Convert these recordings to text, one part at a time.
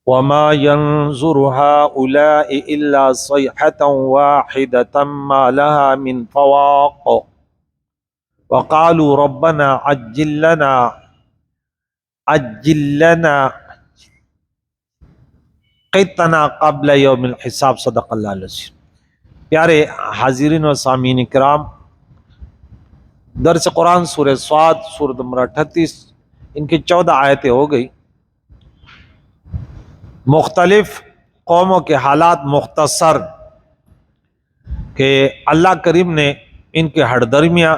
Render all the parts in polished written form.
وما ينظر هؤلاء إلا صيحة واحدة ما لها من فواق وقالوا ربنا عجل لنا قطنا قبل یوم الحساب صدق اللہ العظیم۔ پیارے حاضرین و سامعین کرام، درس قرآن سورہ صاد سورۃ نمبر 38 ان کی 14 آیتیں ہو گئی۔ مختلف قوموں کے حالات مختصر کہ اللہ کریم نے ان کے ہٹ درمیاں،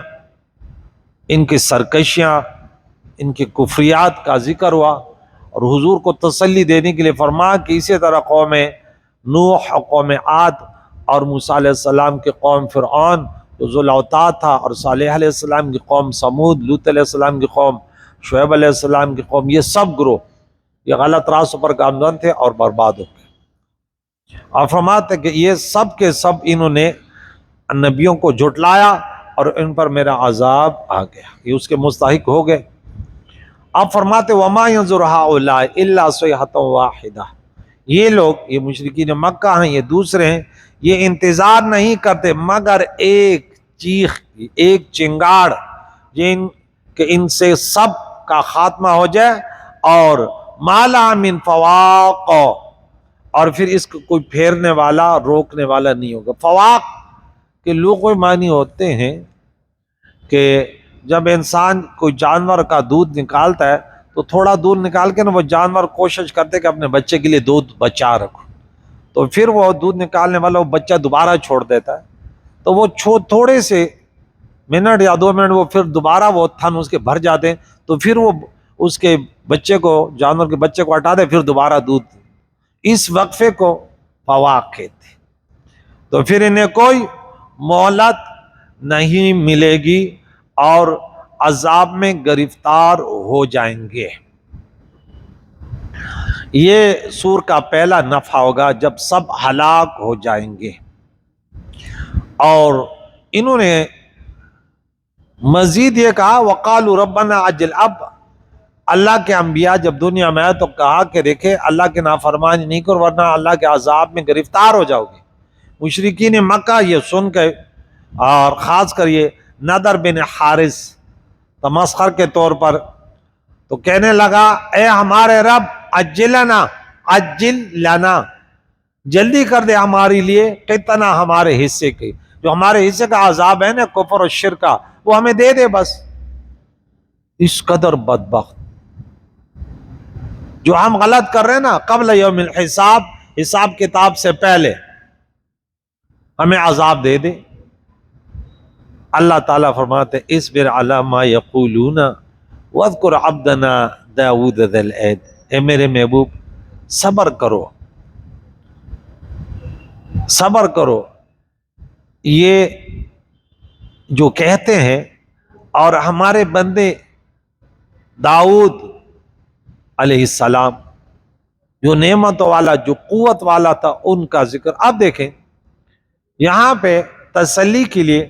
ان کی سرکشیاں، ان کی کفریات کا ذکر ہوا، اور حضور کو تسلی دینے کے لیے فرمایا کہ اسی طرح قوم نوح، قوم عاد اور موسیٰ علیہ السلام کی قوم فرعون جو ذو الاوتاد تھا، اور صالح علیہ السلام کی قوم سمود، لوط علیہ السلام کی قوم، شعیب علیہ السلام کی قوم، یہ سب گروہ یہ غلط راستوں پر گامزن تھے اور برباد ہو گئے۔ اور فرماتے کہ یہ سب کے سب انہوں نے نبیوں کو جھٹلایا اور ان پر میرا عذاب آ گیا، یہ اس کے مستحق ہو گئے۔ اب فرماتے وما ينظر هؤلاء الا صيحة واحدة، یہ لوگ، یہ مشرکین مکہ ہیں، یہ دوسرے ہیں، یہ انتظار نہیں کرتے مگر ایک چیخ، ایک چنگاڑ، جن کہ ان سے سب کا خاتمہ ہو جائے، اور مالا من فواق، اور پھر اس کو کوئی پھیرنے والا، روکنے والا نہیں ہوگا۔ فواق کے لغوی معنی ہوتے ہیں کہ جب انسان کوئی جانور کا دودھ نکالتا ہے تو تھوڑا دودھ نکال کے نا وہ جانور کوشش کرتے کہ اپنے بچے کے لیے دودھ بچا رکھو، تو پھر وہ دودھ نکالنے والا وہ بچہ دوبارہ چھوڑ دیتا ہے، تو وہ تھوڑے سے منٹ یا 2 منٹ وہ پھر دوبارہ وہ تھن اس کے بھر جاتے ہیں، تو پھر وہ اس کے بچے کو، جانور کے بچے کو ہٹا دے، پھر دوبارہ دودھ، اس وقفے کو فواق کہتے ہیں۔ تو پھر انہیں کوئی مہلت نہیں ملے گی اور عذاب میں گرفتار ہو جائیں گے۔ یہ سور کا پہلا نفع ہوگا جب سب ہلاک ہو جائیں گے۔ اور انہوں نے مزید یہ کہا وقالوا ربنا عجل، اب اللہ کے انبیاء جب دنیا میں آئے تو کہا کہ دیکھیں اللہ کے نافرمانی نہیں کرو ورنہ اللہ کے عذاب میں گرفتار ہو جاؤ گے۔ مشرکین مکہ یہ سن کے، اور خاص کر یہ نضر بن حارث تمسخر کے طور پر، تو کہنے لگا اے ہمارے رب عجل لنا، جلدی کر دے ہمارے لیے، قطنا ہمارے حصے کے، جو ہمارے حصے کا عذاب ہے نا کفر و شرک کا، وہ ہمیں دے دے بس۔ اس قدر بدبخت جو ہم غلط کر رہے ہیں نا، قبل یوم الحساب، حساب کتاب سے پہلے ہمیں عذاب دے دے۔ اللہ تعالیٰ فرماتے اصبر علی ما یقولون واذکر عبدنا داؤد ذی الایاد، اے میرے محبوب صبر کرو، صبر کرو، یہ جو کہتے ہیں، اور ہمارے بندے داؤد علیہ السلام جو نعمت والا، جو قوت والا تھا، ان کا ذکر۔ اب دیکھیں یہاں پہ تسلی کے لیے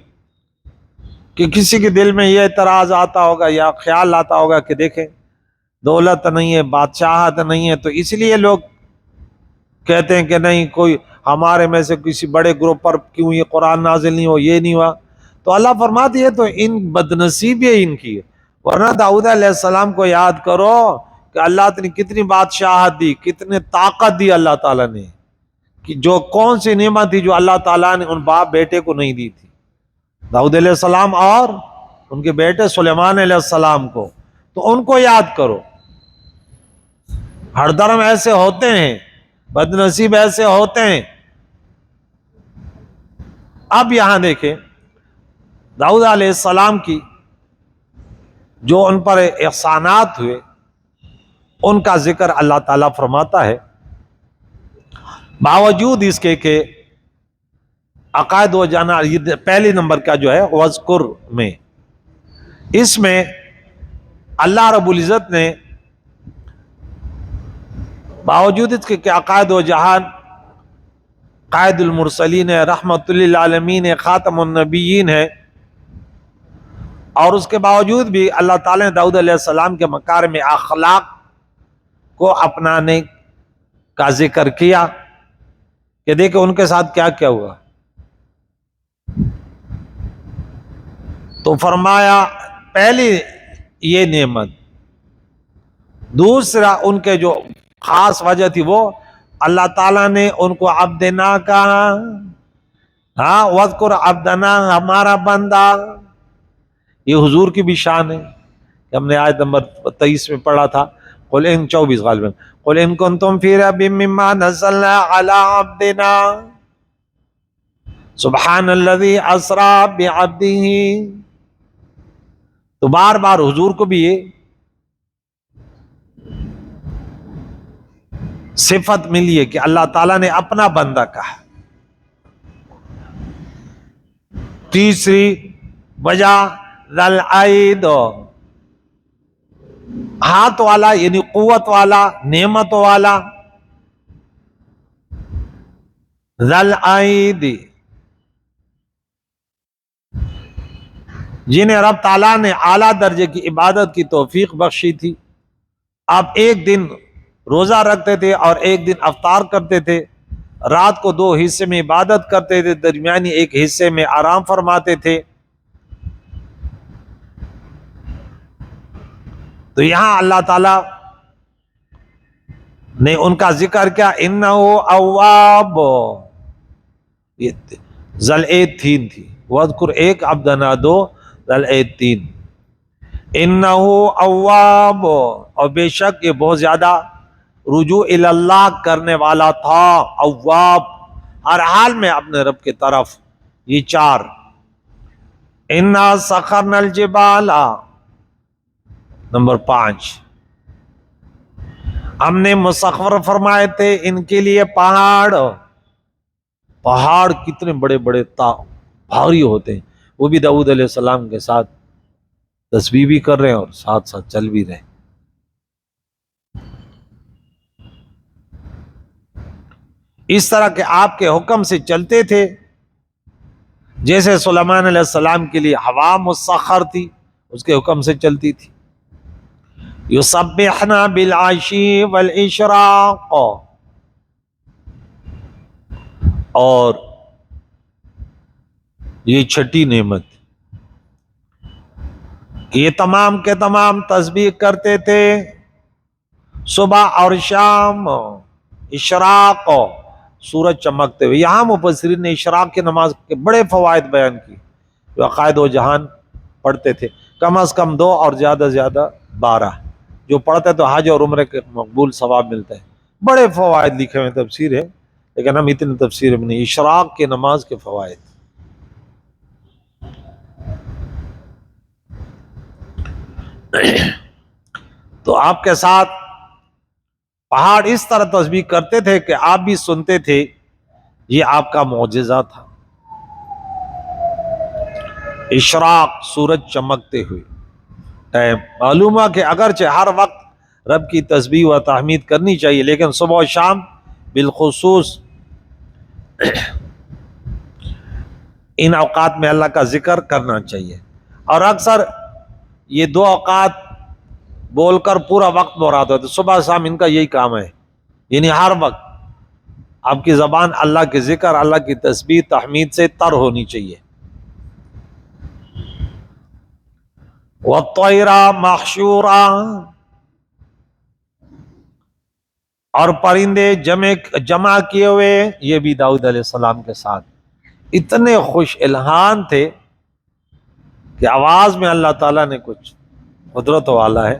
کہ کسی کے دل میں یہ اعتراض آتا ہوگا یا خیال آتا ہوگا کہ دیکھیں دولت نہیں ہے، بادشاہت نہیں ہے، تو اس لیے لوگ کہتے ہیں کہ نہیں کوئی ہمارے میں سے کسی بڑے گروپ پر کیوں یہ قرآن نازل نہیں ہو، یہ نہیں ہوا، تو اللہ فرماتی ہے تو ان بدنصیبی ہے ان کی، ورنہ داؤد علیہ السلام کو یاد کرو کہ اللہ نے کتنی بادشاہت دی، کتنے طاقت دی اللہ تعالیٰ نے، کہ جو کون سی نعمت تھی جو اللہ تعالیٰ نے ان باپ بیٹے کو نہیں دی تھی، داؤد علیہ السلام اور ان کے بیٹے سلیمان علیہ السلام کو، تو ان کو یاد کرو۔ ہر درم ایسے ہوتے ہیں، بدنصیب ایسے ہوتے ہیں۔ اب یہاں دیکھیں داؤد علیہ السلام کی جو ان پر احسانات ہوئے ان کا ذکر اللہ تعالیٰ فرماتا ہے، باوجود اس کے کہ عقائد و جانا، یہ پہلی نمبر کا جو ہے وذکر میں، اس میں اللہ رب العزت نے باوجود اس کے کہ عقائد و جہان، قائد المرسلین ہے، رحمت للعالمین ہے، خاتم النبیین ہے، اور اس کے باوجود بھی اللہ تعالیٰ نے داؤد علیہ السلام کے مکارم اخلاق کو اپنانے کا ذکر کیا کہ دیکھیں ان کے ساتھ کیا کیا ہوا. تو فرمایا پہلی یہ نعمت، دوسرا ان کے جو خاص وجہ تھی وہ اللہ تعالیٰ نے ان کو عبدنا کہا. ہاں وذکر عبدنا، ہمارا بندہ. یہ حضور کی بھی شان ہے کہ ہم نے آیت نمبر 23 میں پڑھا تھا، قل ان 24 غالباً، قل ان کنتم فی ریب مما نزلنا علی عبدنا سبحان الذی اسری بعبدہ. تو بار بار حضور کو بھی یہ صفت ملی ہے کہ اللہ تعالیٰ نے اپنا بندہ کہا. تیسری وجہ ذل عید، ہاتھ والا یعنی قوت والا، نعمت والا. ذل عید جنہیں رب تعالیٰ نے اعلیٰ درجے کی عبادت کی توفیق بخشی تھی. آپ ایک دن روزہ رکھتے تھے اور ایک دن افطار کرتے تھے، رات کو 2 حصے میں عبادت کرتے تھے، درمیانی ایک حصے میں آرام فرماتے تھے. تو یہاں اللہ تعالیٰ نے ان کا ذکر کیا، انہو اواب. یہ ذل-عید 3 تھی، وذکر 1، عبدنا 2، ذل-عید 3. انہو اواب، اور بے شک یہ بہت زیادہ رجوع اللہ کرنے والا تھا. اواب ہر حال میں اپنے رب کی طرف. یہ 4. انا سخرنا الجبال، نمبر 5، ہم نے مسخر فرمائے تھے ان کے لیے پہاڑ. پہاڑ کتنے بڑے بڑے بھاری ہوتے ہیں، وہ بھی داؤد علیہ السلام کے ساتھ تسبیح بھی کر رہے ہیں اور ساتھ ساتھ چل بھی رہے ہیں. اس طرح کے آپ کے حکم سے چلتے تھے، جیسے سلیمان علیہ السلام کے لیے ہوا مسخر تھی، اس کے حکم سے چلتی تھی. یسبحنا بالعشی والاشراق، اور یہ 6ٹھی نعمت کہ یہ تمام کے تمام تسبیح کرتے تھے صبح اور شام. اشراق، سورج چمکتے ہوئے. یہاں مفسرین نے اشراق کی نماز کے بڑے فوائد بیان کی جو عقائد و جہان پڑھتے تھے، کم از کم 2 اور زیادہ سے زیادہ 12. جو پڑھتے تو حج اور عمرے کے مقبول ثواب ملتا ہے. بڑے فوائد لکھے ہوئے تفسیر ہے، لیکن ہم اتنی تفسیر میں نہیں. اشراق کی نماز کے فوائد. تو آپ کے ساتھ پہاڑ اس طرح تسبیح کرتے تھے کہ آپ بھی سنتے تھے. یہ آپ کا معجزہ تھا. اشراق، سورج چمکتے ہوئے ٹائم. معلوم ہے کہ اگرچہ ہر وقت رب کی تسبیح و تحمید کرنی چاہیے، لیکن صبح و شام بالخصوص ان اوقات میں اللہ کا ذکر کرنا چاہیے. اور اکثر یہ 2 اوقات بول کر پورا وقت مراد ہوتا ہے. صبح شام ان کا یہی کام ہے، یعنی ہر وقت آپ کی زبان اللہ کے ذکر، اللہ کی تسبیح تحمید سے تر ہونی چاہیے. وَالطَّيْرَ مَحْشُورًا، اور پرندے جمع کیے ہوئے. یہ بھی داؤد علیہ السلام کے ساتھ اتنے خوش الحان تھے کہ آواز میں اللہ تعالیٰ نے کچھ قدرت والا ہے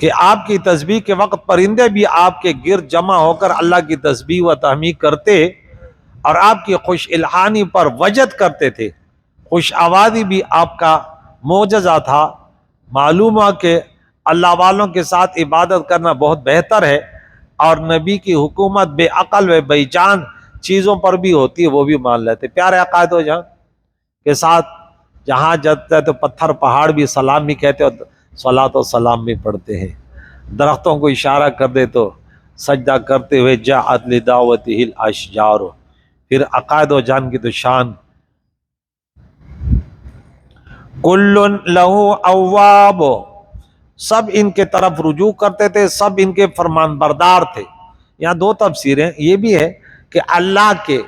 کہ آپ کی تسبیح کے وقت پرندے بھی آپ کے گرد جمع ہو کر اللہ کی تسبیح و تحمید کرتے اور آپ کی خوش الحانی پر وجد کرتے تھے. خوش آوازی بھی آپ کا معجزہ تھا. معلوم ہے کہ اللہ والوں کے ساتھ عبادت کرنا بہت بہتر ہے، اور نبی کی حکومت بے عقل و بے جان چیزوں پر بھی ہوتی ہے، وہ بھی مان لیتے. پیارے عقائد و جہاں کے ساتھ جہاں جاتے تو پتھر پہاڑ بھی سلام بھی کہتے اور صلاۃ و سلام بھی پڑھتے ہیں. درختوں کو اشارہ کر دے تو سجدہ کرتے ہوئے جاءت لدعوتہ الاشجار. پھر عقائد و جان کی تو شان. کل لہ اواب، سب ان کے طرف رجوع کرتے تھے، سب ان کے فرمان بردار تھے. یہاں دو تفسیریں، یہ بھی ہے کہ اللہ کے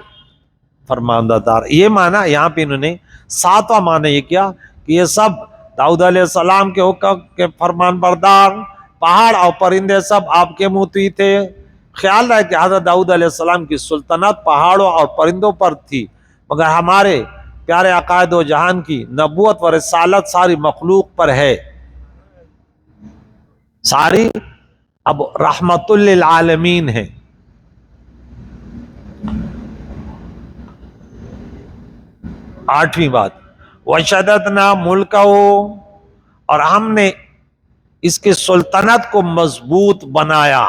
فرماندار، یہ معنی یہاں پہ انہوں نے ساتواں معنی یہ کیا کہ یہ سب داؤد علیہ السلام کے حکم کے فرمان بردار، پہاڑ اور پرندے سب آپ کے مطیع تھے۔ خیال رہے کہ حضرت داؤد علیہ السلام کی سلطنت پہاڑوں اور پرندوں پر تھی، مگر ہمارے پیارے عقائد و جہان کی نبوت و رسالت ساری مخلوق پر ہے، ساری اب رحمت للعالمین ہے۔ آٹھویں بات، وشددنا ملکہ، اور ہم نے اس کی سلطنت کو مضبوط بنایا،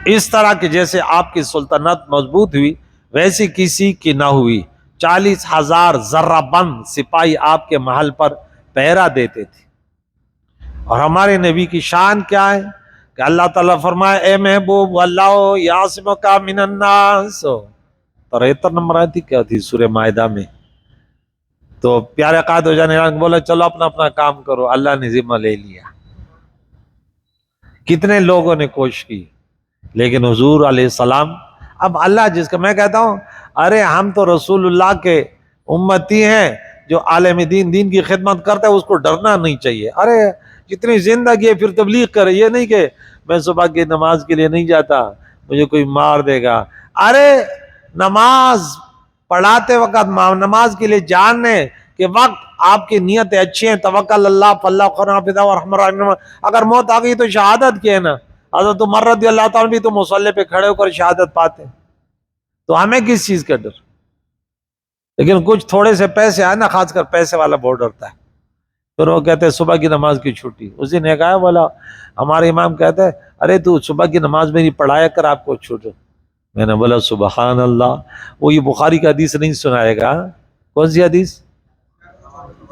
اس طرح کہ جیسے آپ کی سلطنت مضبوط ہوئی ویسی کسی کی نہ ہوئی۔ 40,000 ذرہ بند سپاہی آپ کے محل پر پہرا دیتے تھے۔ اور ہمارے نبی کی شان کیا ہے کہ اللہ تعالیٰ فرمائے اے محبوب اللہ یعصمک من الناس، 73 نمبر آئی تھی کیا تھی سورہ مائدہ میں، تو پیارے قائد ہو جانے بولا چلو اپنا اپنا کام کرو، اللہ نے ذمہ لے لیا۔ کتنے لوگوں نے کوشش کی لیکن حضور علیہ السلام، اب اللہ جس کا میں کہتا ہوں ارے ہم تو رسول اللہ کے امتی ہیں، جو عالم دین کی خدمت کرتا ہے اس کو ڈرنا نہیں چاہیے۔ ارے جتنی زندگی ہے پھر تبلیغ کرے، یہ نہیں کہ میں صبح کی نماز کے لیے نہیں جاتا مجھے کوئی مار دے گا۔ ارے نماز پڑھاتے وقت نماز کے لیے جاننے کہ وقت آپ کی نیتیں اچھی ہیں، توکل اللہ فاللہ خیر حافظ ورحمہ الرحیم، اگر موت آ گئی تو شہادت کی ہے نا۔ حضرت عمر رضی اللہ تعالیٰ بھی تو مصلی پہ کھڑے ہو کر شہادت پاتے، تو ہمیں کس چیز کا ڈر؟ لیکن کچھ تھوڑے سے پیسے آئے نا، خاص کر پیسے والا بہت ڈرتا ہے، پھر وہ کہتے ہیں صبح کی نماز کی چھٹی۔ اس دن ایک آیا بولا ہمارے امام کہتے ہیں ارے تو صبح کی نماز میں نہیں پڑھایا کر آپ کو چھوٹو۔ میں نے بولا سبحان اللہ، وہ یہ بخاری کا حدیث نہیں سنائے گا؟ کون سی حدیث؟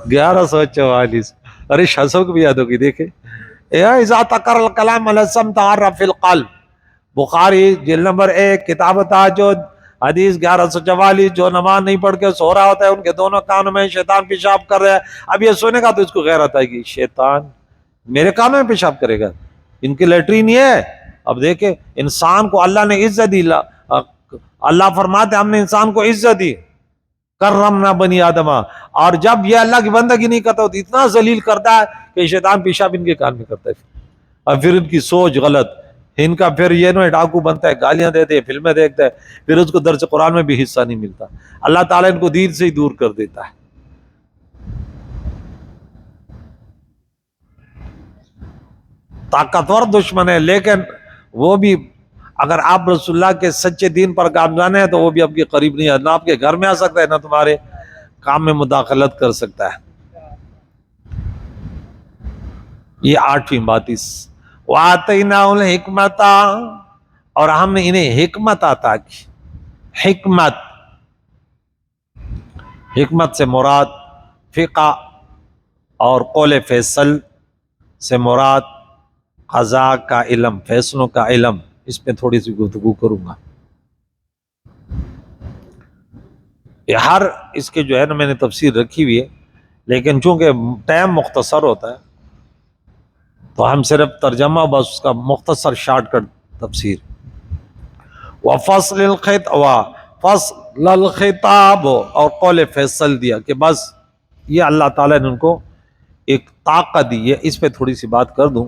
1144۔ ارے شاہ صاحب کو بھی یاد ہوگی، دیکھیں اذا تکر الکلام الاسم تعرف فی القلب، بخاری جلد نمبر 1 کتاب تہجد حدیث 1144۔ جو نماز نہیں پڑھ کے سو رہا ہوتا ہے ان کے دونوں کانوں میں شیطان پیشاب کر رہا ہے۔ اب یہ سونے گا تو اس کو غیرت آئے گی، شیطان میرے کانوں میں پیشاب کرے گا، ان کی لیٹرین یہ ہے۔ اب دیکھیں انسان کو اللہ نے عزت دی، اللہ فرماتے ہم نے انسان کو عزت دی، کرمنا بنی آدمہ، اور جب یہ اللہ کی بندگی نہیں کرتا تو اتنا ذلیل کرتا ہے کہ شیطان پیشاب ان کے کان میں کرتا ہے، اور پھر ان کی سوچ غلط، ان کا پھر یہ نو ڈاکو بنتا ہے، گالیاں دیتے ہیں، فلمیں دیکھتا ہے، پھر اس کو درس قرآن میں بھی حصہ نہیں ملتا، اللہ تعالیٰ ان کو دین سے ہی دور کر دیتا ہے۔ طاقتور دشمن ہے، لیکن وہ بھی اگر آپ رسول اللہ کے سچے دین پر گامزن ہیں تو وہ بھی آپ کے قریب نہیں ہے، نہ آپ کے گھر میں آ سکتا ہے نہ تمہارے کام میں مداخلت کر سکتا ہے۔ یہ 8ویں بات اس وَآتَيْنَاهُ الْحِكْمَةَ، اور ہم نے انہیں حکمت عطا کی۔ حکمت سے مراد فقہ اور قول فیصل سے مراد قضاء کا علم، فیصلوں کا علم، اس پہ تھوڑی سی گفتگو کروں گا۔ یہ ہر اس کے جو ہے نا میں نے تفسیر رکھی ہوئی ہے، لیکن چونکہ ٹائم مختصر ہوتا ہے تو ہم صرف ترجمہ بس اس کا مختصر شارٹ کٹ تفسیر۔ وَفَصْلِ فصل الخطاب، اور قول فیصل دیا کہ بس یہ اللہ تعالیٰ نے ان کو ایک طاقت دی ہے۔ اس پہ تھوڑی سی بات کر دوں،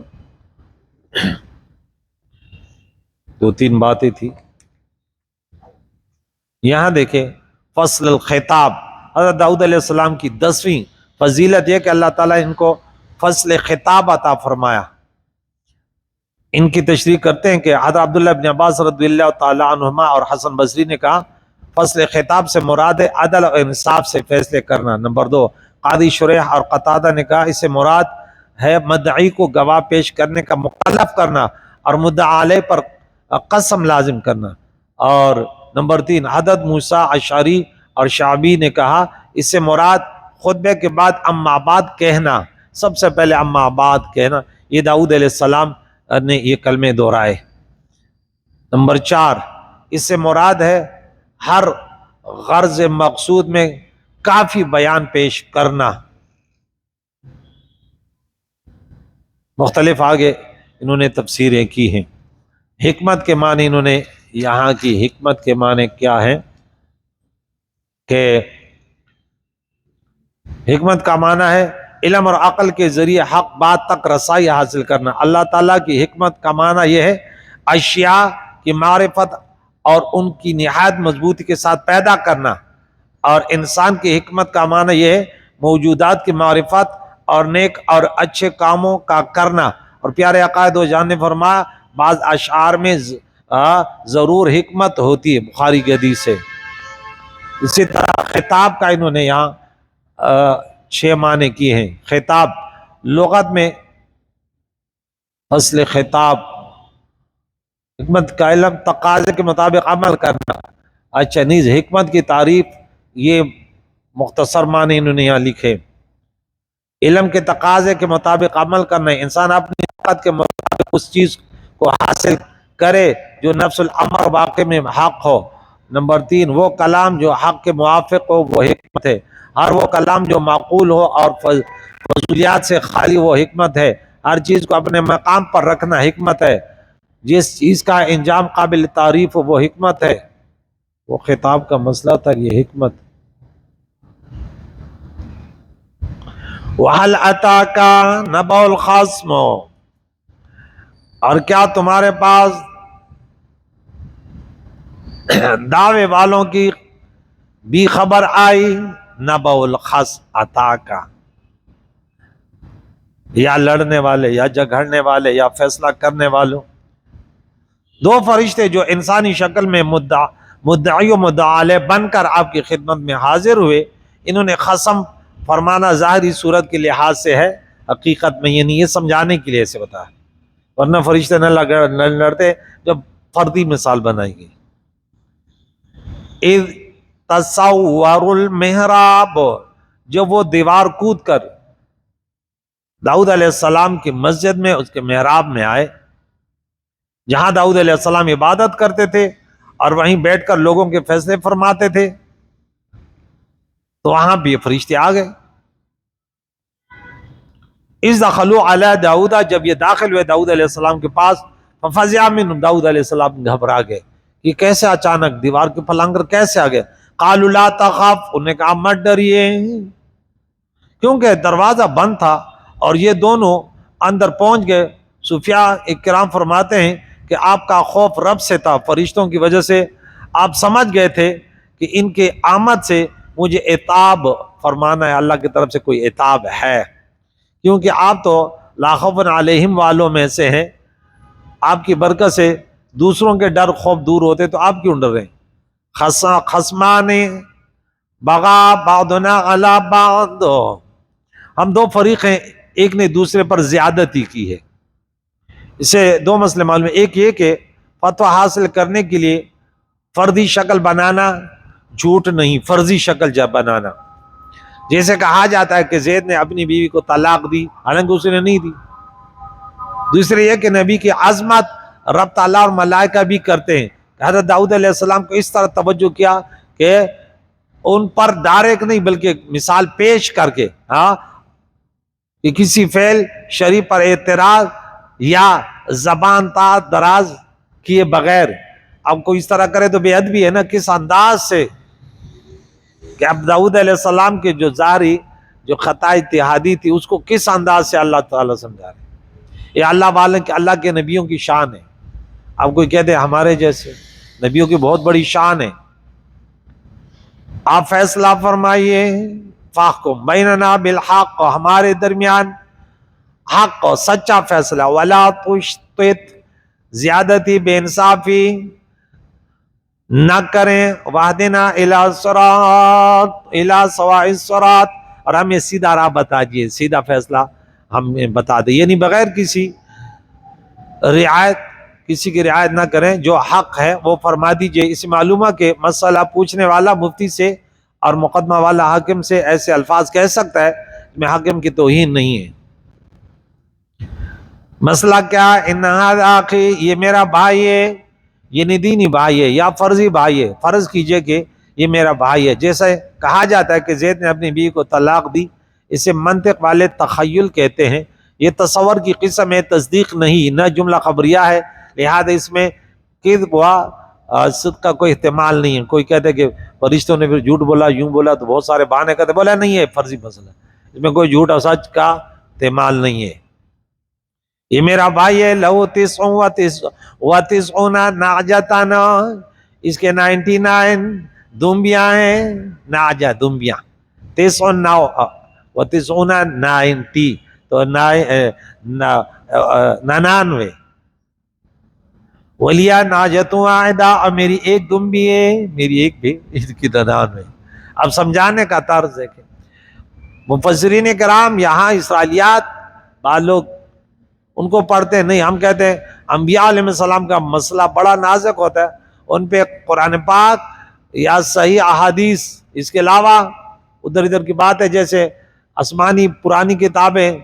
2-3 باتیں تھی یہاں دیکھیں۔ فصل الخطاب، حضرت داؤد علیہ السلام کی 10ویں فضیلت یہ کہ اللہ تعالیٰ ان کو فصل خطاب عطا فرمایا۔ ان کی تشریح کرتے ہیں کہ حضرت عبداللہ بن عباس رضی اللہ تعالیٰ عنہما اور حسن بصری نے کہا فصل خطاب سے مراد ہے عدل اور انصاف سے فیصلے کرنا۔ نمبر 2، قاضی شریح اور قتادہ نے کہا اس سے مراد ہے مدعی کو گواہ پیش کرنے کا مکلف کرنا اور مدعا علیہ پر قسم لازم کرنا۔ اور نمبر 3، حضرت موسیٰ اشعری اور شعبی نے کہا اس سے مراد خطبے کے بعد اما بعد کہنا، سب سے پہلے اما بعد کہنا، یہ داؤد علیہ السلام نے یہ کلمے دہرائے۔ نمبر 4، اس سے مراد ہے ہر غرض مقصود میں کافی بیان پیش کرنا۔ مختلف آگے انہوں نے تفسیریں کی ہیں۔ حکمت کے معنی انہوں نے یہاں کی حکمت کے معنی کیا ہے کہ حکمت کا معنی ہے علم اور عقل کے ذریعے حق بات تک رسائی حاصل کرنا۔ اللہ تعالیٰ کی حکمت کا معنی یہ ہے اشیاء کی معرفت اور ان کی نہایت مضبوطی کے ساتھ پیدا کرنا، اور انسان کی حکمت کا معنی یہ ہے موجودات کی معرفت اور نیک اور اچھے کاموں کا کرنا۔ اور پیارے عقائد و جان نے فرمایا بعض اشعار میں ضرور حکمت ہوتی ہے، بخاری کی حدیث سے۔ اسی طرح خطاب کا انہوں نے یہاں 6 معنی کیے ہیں۔ خطاب لغت میں اصل خطاب حکمت کا علم تقاضے کے مطابق عمل کرنا۔ اچھا نیز حکمت کی تعریف یہ مختصر معنی انہوں نے یہاں لکھے، علم کے تقاضے کے مطابق عمل کرنا، انسان اپنی طاقت کے مطابق اس چیز کو حاصل کرے جو نفس الامر واقع میں حق ہو۔ نمبر 3 وہ کلام جو حق کے موافق ہو وہ حکمت ہے، ہر وہ کلام جو معقول ہو اور فضولیات سے خالی وہ حکمت ہے، ہر چیز کو اپنے مقام پر رکھنا حکمت ہے، جس چیز کا انجام قابل تعریف ہو وہ حکمت ہے۔ وہ خطاب کا مسئلہ تھا یہ حکمت۔ وَهَلْ أَتَاكَ نَبَأُ الْخَصْمِ، اور کیا تمہارے پاس دعوے والوں کی بھی خبر آئی؟ نَبَأُ الْخَصْمِ أَتَاكَ، یا لڑنے والے یا جھگڑنے والے یا فیصلہ کرنے والوں۔ 2 فرشتے جو انسانی شکل میں مدعی و مدعا علیہ بن کر آپ کی خدمت میں حاضر ہوئے، انہوں نے قسم فرمانا ظاہری صورت کے لحاظ سے ہے، حقیقت میں یہ نہیں، یہ سمجھانے کے لیے ایسے بتایا، ورنہ فرشتے نہ لڑتے جب فردی مثال بنائی گئی۔ اذ تصور المحراب، جب وہ دیوار کود کر داؤد علیہ السلام کی مسجد میں اس کے محراب میں آئے، جہاں داؤد علیہ السلام عبادت کرتے تھے اور وہیں بیٹھ کر لوگوں کے فیصلے فرماتے تھے، تو وہاں بھی فرشتے آ گئے۔ اذ دخلوا علی داؤد، جب یہ داخل ہوئے داؤد علیہ السلام کے پاس، ففزع منهم، داؤد علیہ السلام گھبرا گئے کہ کیسے اچانک دیوار کے پلنگر کیسے آ گئے۔ قالوا لا تخف، انہوں نے کہا مت ڈریے، کیونکہ دروازہ بند تھا اور یہ دونوں اندر پہنچ گئے۔ صوفیاء اکرام فرماتے ہیں کہ آپ کا خوف رب سے تھا، فرشتوں کی وجہ سے آپ سمجھ گئے تھے کہ ان کے آمد سے مجھے عتاب فرمانا ہے، اللہ کی طرف سے کوئی عتاب ہے، کیونکہ آپ تو لا خوف علیہم والوں میں سے ہیں، آپ کی برکت سے دوسروں کے ڈر خوف دور ہوتے، تو آپ کیوں ڈر رہے ہیں؟ خصمان بغا بعضنا علی بعض، ہم 2 فریق ہیں، ایک نے دوسرے پر زیادتی کی ہے۔ اسے 2 مسئلے معلوم ہیں، ایک یہ کہ فتویٰ حاصل کرنے کے لیے فردی شکل بنانا جھوٹ نہیں، فرضی شکل جب بنانا، جیسے کہا جاتا ہے کہ زید نے اپنی بیوی کو طلاق دی حالانکہ اس نے نہیں دی۔ دوسرے یہ کہ نبی کی عظمت رب تعالیٰ اور ملائکہ بھی کرتے ہیں، حضرت داؤد علیہ السلام کو اس طرح توجہ کیا کہ ان پر ڈائریکٹ نہیں بلکہ مثال پیش کر کے، کہ کسی فعل شرعی پر اعتراض یا زبان تا دراز کیے بغیر، اب کوئی اس طرح کرے تو بے ادبی ہے نا، کس انداز سے کہ اب داؤد علیہ السلام کے جو ظاہری جو خطا اتحادی تھی اس کو کس انداز سے اللہ تعالیٰ سمجھا رہے ہیں۔ یہ اللہ والے کے، اللہ کے نبیوں کی شان ہے۔ اب کوئی کہتے ہیں ہمارے جیسے نبیوں کی بہت بڑی شان ہے۔ آپ فیصلہ فرمائیے، فاحکم بیننا بالحق، ہمارے درمیان حق اور سچا فیصلہ، ولا تشطط، زیادتی بے انصافی نہ کریں، واہدنا الی صراط الی سواء الصراط، اور ہمیں سیدھا راہ بتا دیجیے، سیدھا فیصلہ ہمیں بتا دیں، یعنی بغیر کسی رعایت، کسی کی رعایت نہ کریں، جو حق ہے وہ فرما دیجئے۔ اس معلومہ کہ مسئلہ پوچھنے والا مفتی سے اور مقدمہ والا حاکم سے ایسے الفاظ کہہ سکتا ہے میں حاکم کی توہین نہیں ہے۔ مسئلہ کیا ہے؟ ان ھذا اخی، یہ میرا بھائی ہے، یہ نہیں دینی بھائی ہے یا فرضی بھائی ہے، فرض کیجئے کہ یہ میرا بھائی ہے، جیسے کہا جاتا ہے کہ زید نے اپنی بیوی کو طلاق دی، اسے منطق والے تخیل کہتے ہیں، یہ تصور کی قسم ہے، تصدیق نہیں، نہ جملہ خبریہ ہے، لہذا اس میں کذب و صدق کا کوئی احتمال نہیں ہے۔ کوئی کہتے کہ فرشتوں نے پھر جھوٹ بولا، یوں بولا، تو بہت سارے بہانے کہتے، بولا نہیں ہے، فرضی مسئلہ، اس میں کوئی جھوٹ اور سچ کا احتمال نہیں ہے۔ یہ میرا بھائی ہے، لہو تسعون نعجتن، اس کے 99 دمبیاں ہیں، نعجہ دمبیاں، 90 تو 99، ولیہ ناجتوں واحدہ، اور میری ایک دمبی ہے، میری ایک بھی، اس کی 99۔ اب سمجھانے کا طرز ہے کہ مفسرین کرام یہاں اسرائیلیات بعض لوگ ان کو پڑھتے نہیں، ہم کہتے ہیں انبیاء علیہ السلام کا مسئلہ بڑا نازک ہوتا ہے، ان پہ قرآن پاک یا صحیح احادیث، اس کے علاوہ ادھر ادھر کی بات ہے، جیسے آسمانی پرانی کتابیں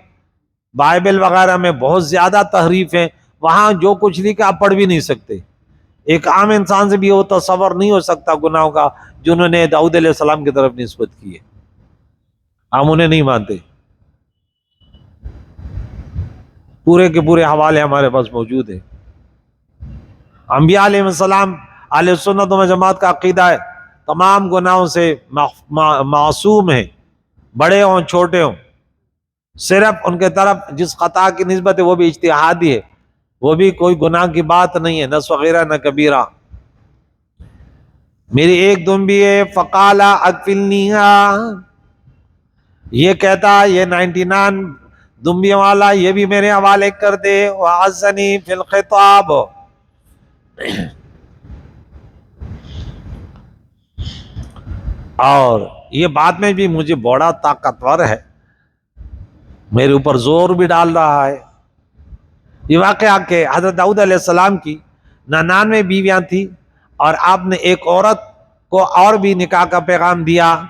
بائبل وغیرہ میں بہت زیادہ تحریف ہیں، وہاں جو کچھ لکھا آپ پڑھ بھی نہیں سکتے، ایک عام انسان سے بھی وہ تصور نہیں ہو سکتا گناہوں کا جنہوں نے داؤد علیہ السلام کی طرف نسبت کی ہے، ہم انہیں نہیں مانتے۔ پورے کے پورے حوالے ہمارے پاس موجود ہیں۔ انبیاء علیہ السلام اہل سنت و جماعت کا عقیدہ ہے تمام گناہوں سے معصوم ہیں، بڑے ہوں چھوٹے ہوں، صرف ان کے طرف جس خطا کی نسبت ہے وہ بھی اجتہادی ہے، وہ بھی کوئی گناہ کی بات نہیں ہے، نہ صغیرہ نہ کبیرہ۔ میری ایک دمبی ہے، فقال اکفلنیہا، یہ کہتا یہ 99 دمبیوں والا یہ بھی میرے حوالے کر دے، وعزنی فی الخطاب، اور یہ بعد میں بھی مجھے بڑا طاقتور ہے، میرے اوپر زور بھی ڈال رہا ہے۔ یہ واقعہ کہ حضرت داؤد علیہ السلام کی 99 بیویاں تھیں، اور آپ نے ایک عورت کو اور بھی نکاح کا پیغام دیا،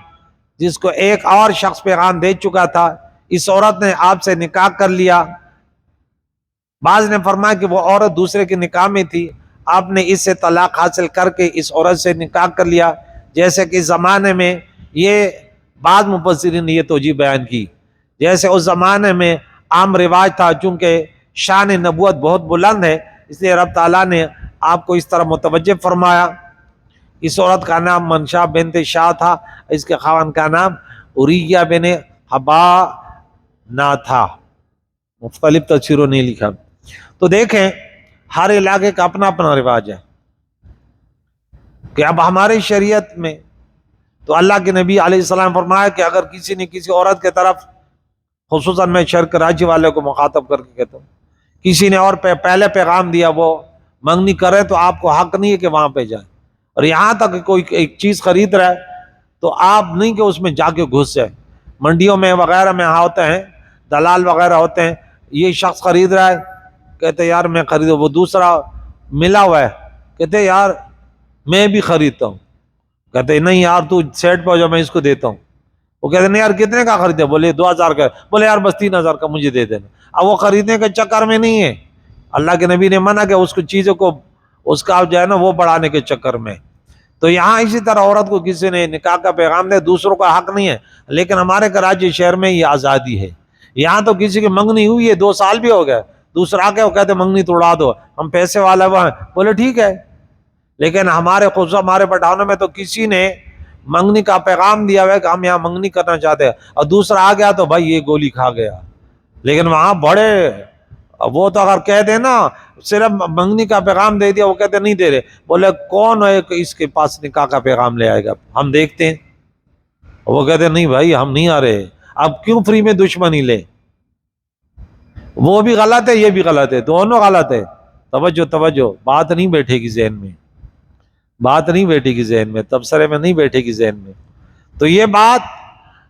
جس کو ایک اور شخص پیغام دے چکا تھا، اس عورت نے آپ سے نکاح کر لیا۔ بعض نے فرمایا کہ وہ عورت دوسرے کے نکاح میں تھی، آپ نے اس سے طلاق حاصل کر کے اس عورت سے نکاح کر لیا، جیسے کہ زمانے میں یہ بعض مفسرین نے یہ توجیہ بیان کی، جیسے اس زمانے میں عام رواج تھا، چونکہ شان نبوت بہت بلند ہے، اس لیے رب تعالیٰ نے آپ کو اس طرح متوجہ فرمایا۔ اس عورت کا نام منشا بنت شاہ تھا، اس کے خاوند کا نام اریہ بن حبا نہ تھا، مختلف تفسیروں نے لکھا۔ تو دیکھیں ہر علاقے کا اپنا اپنا رواج ہے، کہ اب ہمارے شریعت میں تو اللہ کے نبی علیہ السلام فرمایا کہ اگر کسی نے کسی عورت کے طرف، خصوصاً میں شرک کراچی والے کو مخاطب کر کے کہتا ہوں، کسی نے اور پہلے پیغام دیا وہ منگنی کرے تو آپ کو حق نہیں ہے کہ وہاں پہ جائیں، اور یہاں تک کہ کوئی ایک چیز خرید رہا ہے تو آپ نہیں کہ اس میں جا کے گھس جائیں۔ منڈیوں میں وغیرہ میں ہوتے ہیں دلال وغیرہ ہوتے ہیں، یہ شخص خرید رہا ہے، کہتے یار میں خریدوں، وہ دوسرا ملا ہوا ہے، کہتے یار میں بھی خریدتا ہوں، کہتے نہیں یار تو سیٹ پہ ہو جا میں اس کو دیتا ہوں، وہ کہتے نہیں یار کتنے کا خریدے، بولے 2000 کا، بولے یار بس 3000 کا مجھے دے دینا۔ اب وہ خریدنے کے چکر میں نہیں ہے، اللہ کے نبی نے منع کہ اس کو چیزوں کو اس کا جو ہے نا وہ بڑھانے کے چکر میں۔ تو یہاں اسی طرح عورت کو کسی نے نکاح کا پیغام دے، دوسروں کا حق نہیں ہے، لیکن ہمارے کراچی شہر میں یہ آزادی ہے، یہاں تو کسی کی منگنی ہوئی ہے 2 سال بھی ہو گئے، دوسرا آ کے وہ کہتے منگنی توڑا دو، ہم پیسے والا ہیں، بولے ٹھیک ہے، لیکن ہمارے خود ہمارے پٹھانوں میں تو کسی نے منگنی کا پیغام دیا ہوا ہے کہ ہم یہاں منگنی کرنا چاہتے ہیں، اور دوسرا آ گیا تو بھائی یہ گولی کھا گیا۔ لیکن وہاں بڑے وہ تو اگر کہہ دے نا صرف منگنی کا پیغام دے دیا، وہ کہتے نہیں دے رہے، بولے کون ہے کہ اس کے پاس نکاح کا پیغام لے آئے گا، ہم دیکھتے ہیں، وہ کہتے نہیں بھائی ہم نہیں آ رہے، اب کیوں فری میں دشمنی لے، وہ بھی غلط ہے یہ بھی غلط ہے، دونوں غلط ہے۔ توجہ توجہ، بات نہیں بیٹھے گی ذہن میں، بات نہیں بیٹھے گی ذہن میں، تبصرے میں نہیں بیٹھے گی ذہن میں۔ تو یہ بات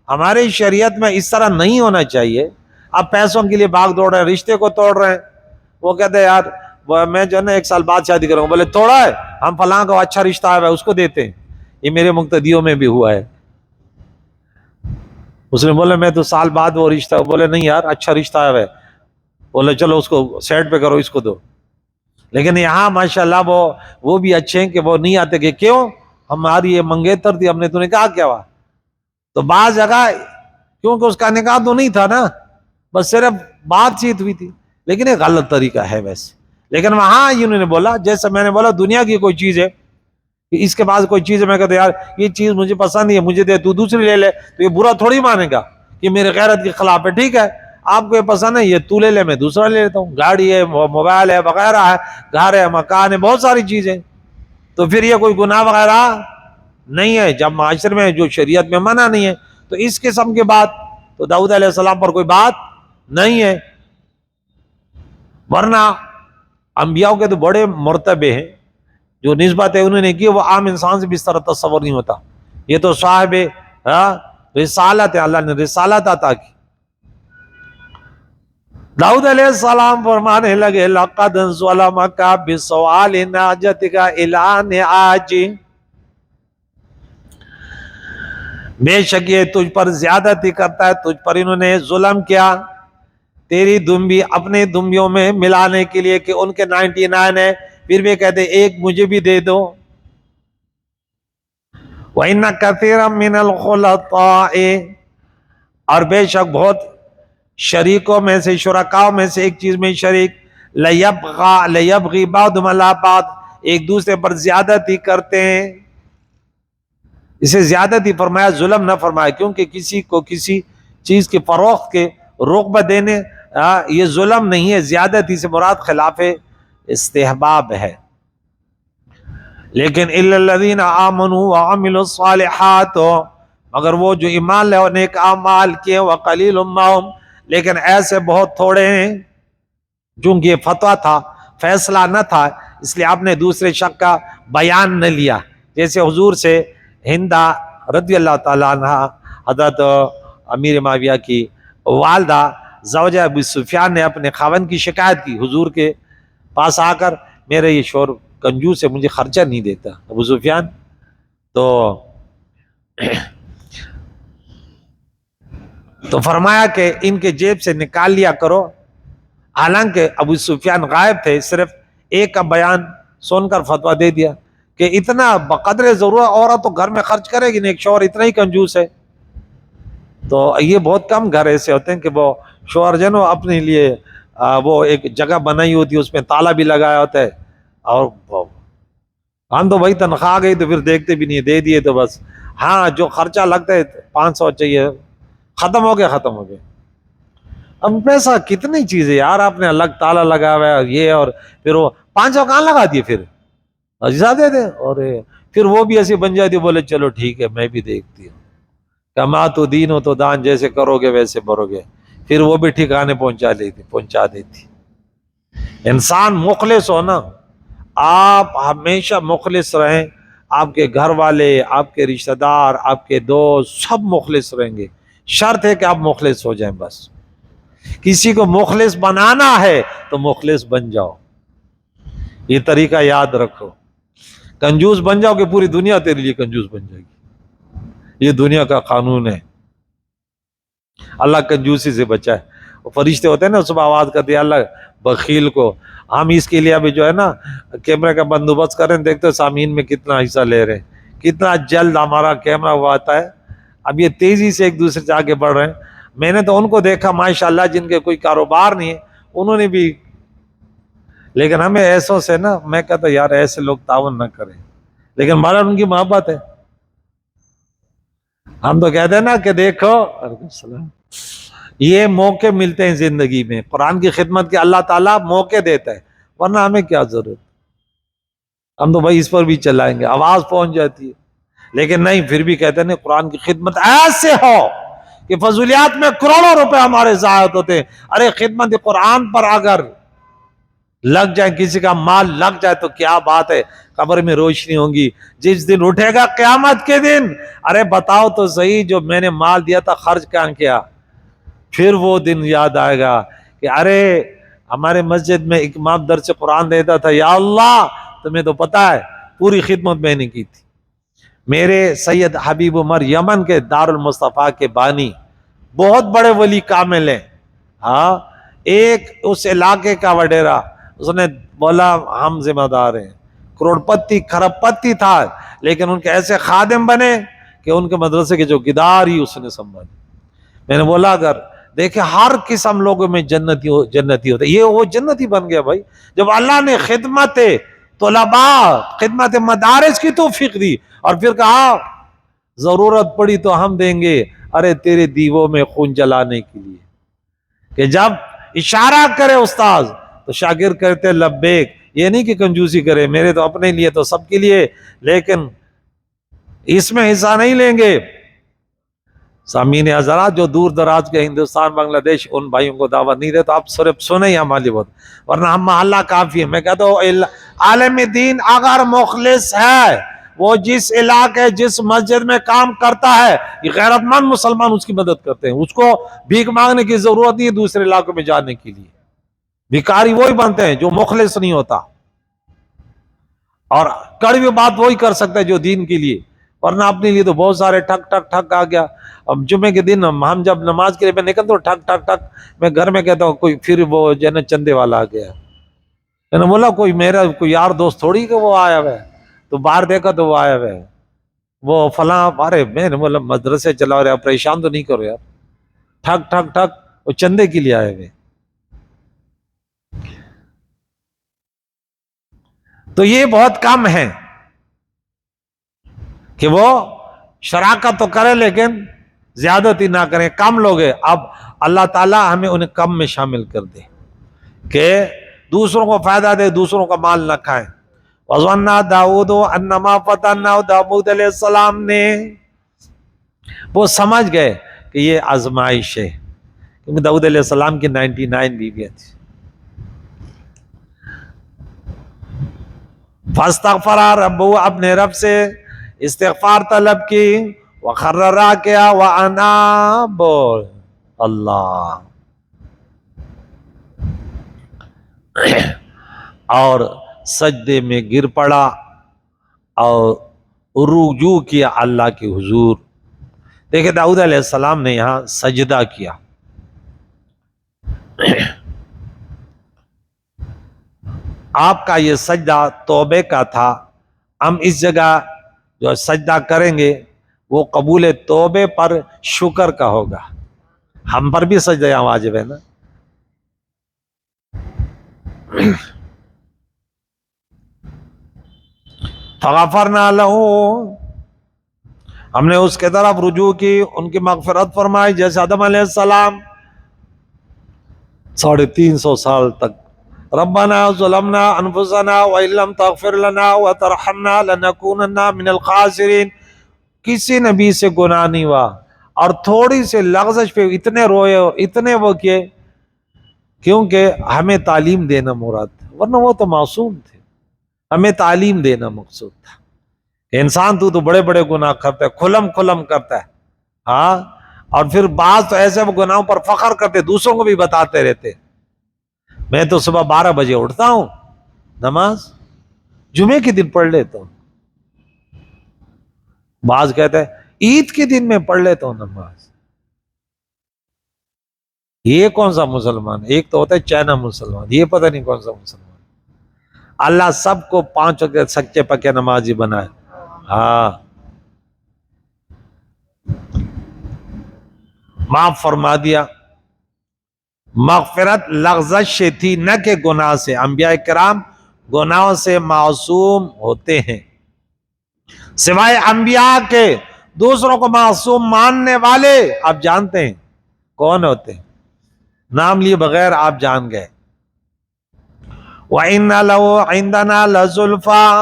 ہمارے شریعت میں اس طرح نہیں ہونا چاہیے۔ اب پیسوں کے لیے بھاگ دوڑ رہے ہیں، رشتے کو توڑ رہے ہیں، وہ کہتے ہیں یار میں جو ہے نا 1 سال بعد شادی کروں گا، بولے توڑا ہے، ہم فلاں کو اچھا رشتہ آیا ہے اس کو دیتے ہیں۔ یہ میرے مقتدیوں میں بھی ہوا ہے، اس نے بولا میں تو سال بعد وہ رشتہ، بولے نہیں یار اچھا رشتہ آیا ہے، بولے چلو اس کو سیٹ پہ کرو، اس کو دو۔ لیکن یہاں ماشاءاللہ وہ بھی اچھے ہیں کہ وہ نہیں آتے کہ کیوں ہماری یہ منگیتر تھی، ہم نے تو نکاح کیا ہوا، تو بعض جگہ کیونکہ اس کا نکاح تو نہیں تھا نا، بس صرف بات چیت ہوئی تھی، لیکن یہ غلط طریقہ ہے ویسے. لیکن وہاں انہوں نے بولا، جیسے میں نے بولا دنیا کی کوئی چیز ہے، اس کے بعد کوئی چیز ہے، میں کہتا یار یہ چیز مجھے پسند نہیں ہے، مجھے دے، تو دوسری لے لے، تو یہ برا تھوڑی مانے گا کہ میرے غیرت کے خلاف ہے. ٹھیک ہے آپ کو یہ پسند ہے، یہ تو لے لے، میں دوسرا لے لیتا ہوں. گاڑی ہے، موبائل ہے، وغیرہ ہے، گھر ہے، مکان ہے، بہت ساری چیزیں، تو پھر یہ کوئی گناہ وغیرہ نہیں ہے جب معاشرے میں جو شریعت میں منع نہیں ہے. تو اس قسم کے بات تو داؤد علیہ السلام پر کوئی بات نہیں ہے. ورنہ انبیاء کے تو بڑے مرتبے ہیں جو نسبت ہے انہوں نے کی، وہ عام انسان سے بھی اس طرح تصور نہیں ہوتا. یہ تو صاحب رسالت ہے، اللہ نے رسالت عطا کی. داؤد علیہ السلام فرمانے لگے لقد ظلمک بسؤال ناجتک الی نعاج، بے شک یہ تجھ پر زیادتی کرتا ہے، تجھ پر انہوں نے ظلم کیا تیری دمبی اپنے دمبیوں میں ملانے کے لیے کہ ان کے 99 ہے، پھر بھی کہتے ایک مجھے بھی دے دو. وَإِنَّ كَثِيرًا مِّنَ الْخُلَطَاءِ، اور بے شک بہت شریکوں میں سے، شرکاؤں میں سے ایک چیز میں شریک، لَيَبْغِي بَعْضُهُمْ عَلَىٰ بَعْضٍ، ایک دوسرے پر زیادتی کرتے ہیں. اسے زیادتی فرمایا، ظلم نہ فرمایا، کیونکہ کسی کو کسی چیز کے فروخت کے رغبت دینے یہ ظلم نہیں ہے. زیادتی سے مراد خلاف استحباب ہے. لیکن الا الذین آمنوا وعملوا الصالحات، مگر وہ جو ایمان لے اور نیک اعمال کیے، وقلیل ماہم، لیکن ایسے بہت تھوڑے ہیں. چونکہ یہ فتویٰ تھا، فیصلہ نہ تھا، اس لیے آپ نے دوسرے شخص کا بیان نہ لیا. جیسے حضور سے ہندہ رضی اللہ تعالیٰ عنہ، حضرت امیر معاویہ کی والدہ زوجہ ابو سفیان نے اپنے خاوند کی شکایت کی حضور کے پاس آ کر، میرے یہ شوہر کنجوس ہے، مجھے خرچہ نہیں دیتا. ابو سفیان تو فرمایا کہ ان کے جیب سے نکال لیا کرو. حالانکہ ابو سفیان غائب تھے، صرف ایک کا بیان سن کر فتویٰ دے دیا کہ اتنا بقدر ضرورت عورت تو گھر میں خرچ کرے گی نہیں، ایک شوہر اتنا ہی کنجوس ہے. تو یہ بہت کم گھر ایسے ہوتے ہیں کہ وہ شوہر جو ہے اپنے لیے وہ ایک جگہ بنائی ہوتی ہے، اس میں تالا بھی لگایا ہوتا ہے، اور ہم تو بھائی تنخواہ گئی تو پھر دیکھتے بھی نہیں، دے دیے تو بس. ہاں جو خرچہ لگتا ہے 500 چاہیے، ختم ہو گیا ختم ہو گیا. اب پیسہ کتنی چیزیں یار، آپ نے الگ تالا لگا ہوا ہے یہ، اور پھر وہ 500 کہاں لگا دیے، پھر اجزا دے دے، اور پھر وہ بھی ایسی بن جاتی، بولے چلو ٹھیک ہے میں بھی دیکھتی ہوں. کما تو دین ہو تو دان، جیسے کرو گے ویسے بھرو گے، پھر وہ بھی ٹھکانے پہنچا دیتی. انسان مخلص ہو نا، آپ ہمیشہ مخلص رہیں، آپ کے گھر والے، آپ کے رشتہ دار، آپ کے دوست سب مخلص رہیں گے. شرط ہے کہ آپ مخلص ہو جائیں. بس کسی کو مخلص بنانا ہے تو مخلص بن جاؤ، یہ طریقہ یاد رکھو. کنجوس بن جاؤ کہ پوری دنیا تیرے لیے کنجوس بن جائے گی، یہ دنیا کا قانون ہے. اللہ کنجوسی سے بچائے. فرشتے ہوتے ہیں نا، صبح آواز کرتے ہیں اللہ بخیل کو. ہم اس کے لیے ابھی جو ہے نا کیمرے کا بندوبست کریں، دیکھتے ہیں سامعین میں کتنا حصہ لے رہے ہیں، کتنا جلد ہمارا کیمرہ ہوا آتا ہے. اب یہ تیزی سے ایک دوسرے سے آگے بڑھ رہے ہیں. میں نے تو ان کو دیکھا ماشاءاللہ جن کے کوئی کاروبار نہیں ہے، انہوں نے بھی، لیکن ہمیں ایسوں سے نا، میں کہتا یار ایسے لوگ تعاون نہ کریں، لیکن ہمارا ان کی محبت ہے. ہم تو کہتے ہیں نا کہ دیکھو یہ موقع ملتے ہیں زندگی میں، قرآن کی خدمت کے اللہ تعالیٰ موقع دیتا ہے، ورنہ ہمیں کیا ضرورت. ہم تو بھائی اس پر بھی چلائیں گے، آواز پہنچ جاتی ہے. لیکن نہیں، پھر بھی کہتے ہیں قرآن کی خدمت ایسے ہو کہ فضولیات میں کروڑوں روپے ہمارے ضائع ہوتے ہیں. ارے خدمت قرآن پر اگر لگ جائے، کسی کا مال لگ جائے تو کیا بات ہے، قبر میں روشنی ہوگی. جس دن اٹھے گا قیامت کے دن، ارے بتاؤ تو صحیح جو میں نے مال دیا تھا خرچ کہاں کیا. پھر وہ دن یاد آئے گا کہ ارے ہمارے مسجد میں ایک امام درس قرآن دیتا تھا، یا اللہ تمہیں تو پتا ہے پوری خدمت میں نے کی تھی. میرے سید حبیب عمر یمن کے دارالمصطفیٰ کے بانی، بہت بڑے ولی کامل ہیں. ہاں ایک اس علاقے کا وڈیرا، اس نے بولا ہم ذمہ دار ہیں، کروڑ پتی کھرب پتی تھا، لیکن ان کے ایسے خادم بنے کہ ان کے مدرسے کے جو گدار ہی اس نے سنبھالی. میں نے بولا اگر دیکھیں ہر قسم لوگوں میں جنتی ہوتا ہے، یہ وہ جنتی بن گیا بھائی جب اللہ نے خدمت طلباء، خدمت مدارس کی توفیق دی اور پھر کہا ضرورت پڑی تو ہم دیں گے ارے تیرے دیووں میں خون جلانے کے لیے، کہ جب اشارہ کرے استاذ تو شاگرد کہتے لبیک، یہ نہیں کہ کنجوسی کرے میرے تو اپنے لیے تو سب کے لیے، لیکن اس میں حصہ نہیں لیں گے۔ سامعین حضرات جو دور دراز کے ہندوستان بنگلہ دیش ان بھائیوں کو دعوت نہیں دے تو آپ صرف سنیں ہماری بات، ورنہ ہم محلہ کافی ہے۔ میں کہتا ہوں عالم دین اگر مخلص ہے، وہ جس علاقے جس مسجد میں کام کرتا ہے، یہ غیرت مند مسلمان اس کی مدد کرتے ہیں، اس کو بھیک مانگنے کی ضرورت نہیں ہے دوسرے علاقوں میں جانے کے لیے۔ بھکاری وہی بنتے ہیں جو مخلص نہیں ہوتا، اور کڑوی بات وہی کر سکتا ہے جو دین کے لیے، ورنہ اپنے لیے تو بہت سارے ٹھک ٹھک ٹھک آ گیا۔ اب جمعے کے دن ہم جب نماز کے لیے میں نکلتا ہوں ٹھک ٹھک ٹھک، میں گھر میں کہتا ہوں کوئی پھر وہ جو ہے نا چندے والا آ گیا، میں نے بولا کوئی میرا کوئی یار دوست تھوڑی کہ وہ آیا ہوا ہے، تو باہر دیکھا تو وہ آیا ہوا ہے، وہ فلاں، ارے میں نے بولا مدرسے چلا رہے پریشان تو نہیں کرو یار، ٹھک ٹھک ٹھک، وہ چندے کے لیے آئے ہوئے۔ تو یہ بہت کم ہے کہ وہ شراکت تو کرے لیکن زیادتی نہ کریں، کم لوگ ہیں۔ اب اللہ تعالیٰ ہمیں انہیں کم میں شامل کر دے کہ دوسروں کو فائدہ دے، دوسروں کا مال نہ کھائیں۔ وَظَنَّا دَاوُودُ أَنَّمَا فَتَنَّاهُ، داؤد علیہ السلام نے وہ سمجھ گئے کہ یہ آزمائش ہے، کیونکہ داؤد علیہ السلام کی 99 بیویاں تھیں۔ فَاسْتَغْفَرَ رَبُّهُ، اپنے رب سے استغفار طلب کی، وَخَرَّ رَاكِعًا وَأَنَابَ، اللہ، اور سجدے میں گر پڑا اور رجوع کیا اللہ کے حضور۔ دیکھیں داؤد علیہ السلام نے یہاں سجدہ کیا، آپ کا یہ سجدہ توبے کا تھا، ہم اس جگہ جو سجدہ کریں گے وہ قبول توبے پر شکر کا ہوگا، ہم پر بھی سجدہ یہاں واجب ہے نا۔ فغفرنا لہ، ہم نے اس کے طرف رجوع کی، ان کی مغفرت فرمائی، جیسے آدم علیہ السلام 350 سال تک۔ ربنا ظلمنا انفسنا وان لم تغفر لنا وترحمنا لنکونن من الخاسرین، کسی نبی سے گناہ نہیں ہوا، اور تھوڑی سے لغزش پہ اتنے روئے، اتنے وہ کیے، کیونکہ ہمیں تعلیم دینا مراد تھا، ورنہ وہ تو معصوم تھے، ہمیں تعلیم دینا مقصود تھا۔ انسان تو بڑے بڑے گناہ کرتا ہے، کھلم کھلم کرتا ہے، ہاں، اور پھر بعض تو ایسے وہ گناہوں پر فخر کرتے، دوسروں کو بھی بتاتے رہتے۔ میں تو صبح 12 بجے اٹھتا ہوں، نماز جمعے کے دن پڑھ لیتا ہوں، بعض کہتے ہیں عید کے دن میں پڑھ لیتا ہوں نماز۔ یہ کون سا مسلمان؟ ایک تو ہوتا ہے چائنا مسلمان، یہ پتہ نہیں کون سا مسلمان۔ اللہ سب کو 5 وقت سچے پکے نمازی بنائے، ہاں، معاف فرما دیا۔ مغفرت لغزش سے تھی، نہ کہ گناہ سے۔ انبیاء کرام گناہوں سے معصوم ہوتے ہیں، سوائے انبیاء کے دوسروں کو معصوم ماننے والے آپ جانتے ہیں کون ہوتے ہیں، نام لیے بغیر آپ جان گئے۔ وَإِنَّ لَهُ عِندَنَا لَزُلْفَىٰ،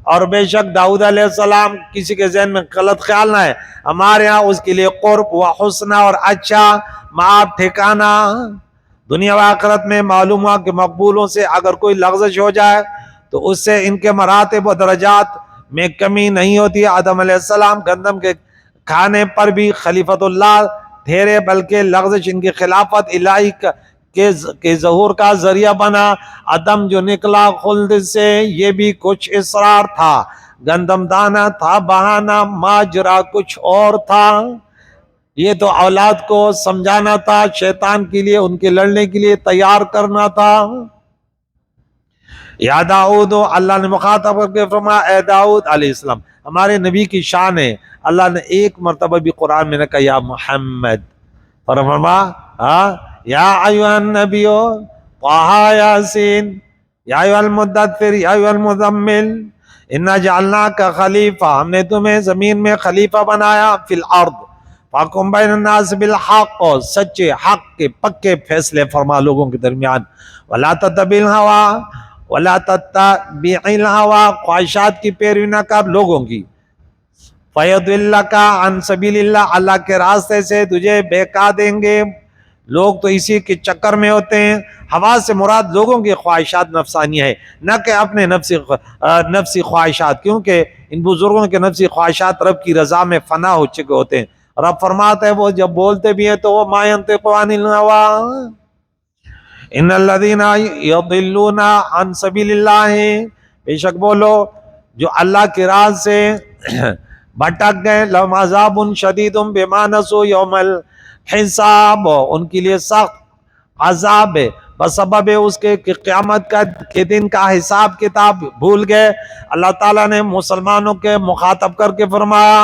اور بے شک داؤد علیہ السلام، کسی کے ذہن میں غلط خیال نہ ہے، ہمارے ہاں اس کے لیے قرب و حسنہ، اور اچھا معاف ٹھکانہ، دنیا و آخرت میں۔ معلوم ہوا کہ مقبولوں سے اگر کوئی لغزش ہو جائے تو اس سے ان کے مراتب و درجات میں کمی نہیں ہوتی۔ آدم علیہ السلام گندم کے کھانے پر بھی خلیفۃ اللہ ٹھہرے، بلکہ لغزش ان کی خلافت الہی کے ظہور کا ذریعہ بنا۔ آدم جو نکلا خلد سے، یہ بھی کچھ اصرار تھا، گندم دانہ تھا بہانہ، ماجرا کچھ اور تھا۔ یہ تو اولاد کو سمجھانا تھا، شیطان کے لیے، ان کے لڑنے کے لیے تیار کرنا تھا۔ یا داؤد، اللہ نے مخاطب کر کے فرمایا، اے داؤد علیہ السلام، ہمارے نبی کی شان ہے، اللہ نے ایک مرتبہ بھی قرآن میں نے کہا یا محمد، فرما یا ایھا النبی طٰہٰ یاسین یا ایھا المدثر یا ایھا المزمل انا جعلناک خلیفہ، ہم نے تمہیں زمین میں خلیفہ بنایا، فی الارض فاحکم بین الناس بالحق، سچے حق کے پکے فیصلے فرما لوگوں کے درمیان، ولا تتبع الہوی ولا تتبع الہوی، خواہشات کی پیروی نہ کر لوگوں کی، فیضلک عن سبیل اللہ، اللہ کے راستے سے تجھے بہکا دیں گے۔ لوگ تو اسی کے چکر میں ہوتے ہیں۔ ہوا سے مراد لوگوں کی خواہشات نفسانی ہے، نہ کہ اپنے نفسی خواہشات، کیونکہ ان بزرگوں کے نفسی خواہشات رب کی رضا میں فنا ہو چکے ہوتے ہیں۔ رب فرماتا ہے وہ جب بولتے بھی ہیں تو وہ ما ينطق عن الهوى ان الذين يضلون عن سبيل الله، بے شک وہ لوگ جو اللہ کی راہ سے بھٹک گئے، لهم عذاب شدید بما نسوا يوم الحساب، ان کے لیے سخت عذاب ہے بسبب اس کے کہ قیامت کے دن کا حساب کتاب بھول گئے۔ اللہ تعالیٰ نے مسلمانوں کے مخاطب کر کے فرمایا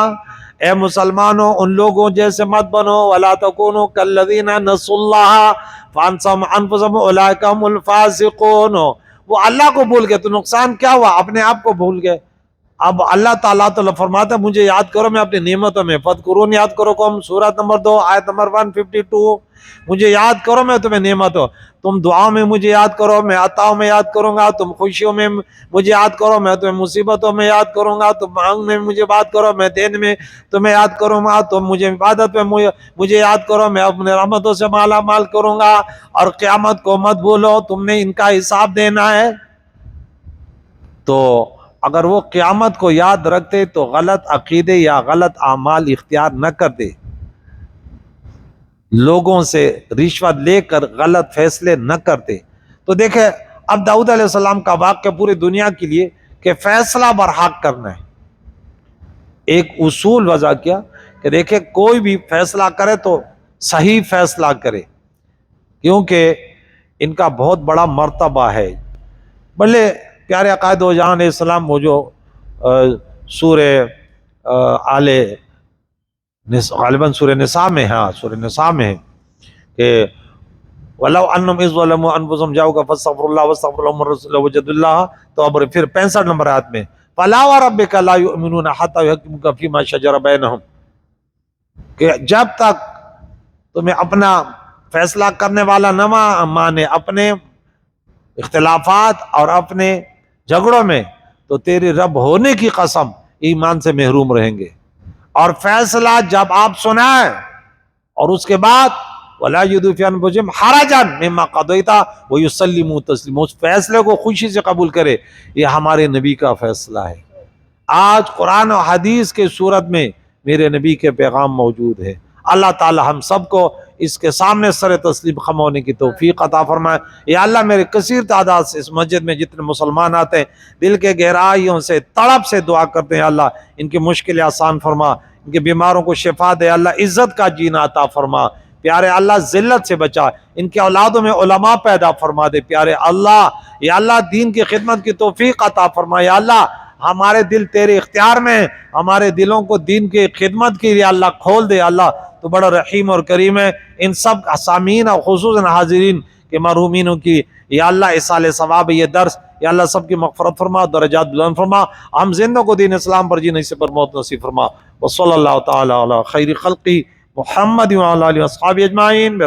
اے مسلمانوں ان لوگوں جیسے مت بنو، ولا تکونوا کالذین نسوا اللہ فانساهم انفسهم اولئک هم الفاسقون، وہ اللہ کو بھول گئے تو نقصان کیا ہوا؟ اپنے آپ کو بھول گئے۔ اب اللہ تعالیٰ فرماتا ہے مجھے یاد کرو میں اپنی نعمتوں میں، فاذکرونی یاد کرو کم، سورۃ نمبر 2 آیت نمبر 152، مجھے یاد کرو میں تمہیں نعمتوں، تم دعاؤں میں مجھے یاد کرو میں عطاؤں میں یاد کروں گا، تم خوشیوں میں مجھے یاد کرو میں تمہیں مصیبتوں میں یاد کروں گا، تم مانگنے میں مجھے بات کرو میں دینے میں تمہیں یاد کروں گا، تم مجھے عبادت میں مجھے یاد کرو میں اپنے رحمتوں سے مالا مال کروں گا، اور قیامت کو مت بھولو تم نے ان کا حساب دینا ہے۔ تو اگر وہ قیامت کو یاد رکھتے تو غلط عقیدے یا غلط اعمال اختیار نہ کرتے، لوگوں سے رشوت لے کر غلط فیصلے نہ کرتے۔ تو دیکھیں اب داؤد علیہ السلام کا واقعہ پوری دنیا کے لیے کہ فیصلہ برحق کرنا ہے، ایک اصول وضع کیا کہ دیکھیں کوئی بھی فیصلہ کرے تو صحیح فیصلہ کرے، کیونکہ ان کا بہت بڑا مرتبہ ہے۔ بھلے پیارے عقائد و جہاں علیہ السلام وہ جو سورہ غالباً سورہ نساء میں، ہاں سورہ نساء میں ہے کہ وَلَوْ أَنَّهُمْ إِذْ ظَلَمُوا أَنفُسَهُمْ جَاءُوكَ فَاسْتَغْفِرُوا اللَّهَ وَاسْتَغْفَرَ لَهُمُ الرَّسُولُ لَوَجَدُوا اللَّهَ، تو اب پھر 65 نمبر آیت میں فَلَا وَرَبِّكَ لَا يُؤْمِنُونَ حَتَّى يُحَكِّمُوكَ فِيمَا شَجَرَ بَيْنَهُمْ، کہ جب تک تمہیں اپنا فیصلہ کرنے والا نہ مانے اپنے اختلافات اور اپنے جھگڑوں میں، تو تیرے رب ہونے کی قسم ایمان سے محروم رہیں گے۔ اور فیصلہ جب آپ سنائیں اور اس کے بعد وَلَا يَجِدُوا فِي أَنفُسِهِمْ حَرَجًا مِمَّا قَضَيْتَ وَيُسَلِّمُوا تَسْلِيمًا، اس فیصلے کو خوشی سے قبول کرے، یہ ہمارے نبی کا فیصلہ ہے۔ آج قرآن و حدیث کے صورت میں میرے نبی کے پیغام موجود ہے۔ اللہ تعالی ہم سب کو اس کے سامنے سر تسلیم خم ہونے کی توفیق عطا فرمائے۔ یا اللہ میرے کثیر تعداد سے اس مسجد میں جتنے مسلمان آتے ہیں دل کے گہرائیوں سے تڑپ سے دعا کرتے ہیں اللہ ان کی مشکلیں آسان فرما، ان کے بیماروں کو شفا دے، اللہ عزت کا جینا عطا فرما، پیارے اللہ ذلت سے بچا، ان کے اولادوں میں علماء پیدا فرما دے، پیارے اللہ یا اللہ دین کی خدمت کی توفیق عطا فرما۔ یا اللہ ہمارے دل تیرے اختیار میں، ہمارے دلوں کو دین کی خدمت کے لیے اللہ کھول دے۔ اللہ تو بڑا رحیم اور کریم ہے۔ ان سب سامعین اور خصوصاً حاضرین کے مرحومینوں کی یا اللہ اصال ثواب یہ درس یا اللہ سب کی مغفرت فرما، درجات بلند فرما، ہم زندوں کو دین اسلام پر جینے سے پر موت نصیب فرما۔ وصلی اللہ تعالی علی خیر خلقی محمد وعلی آلہ وصحبہ اجمعین۔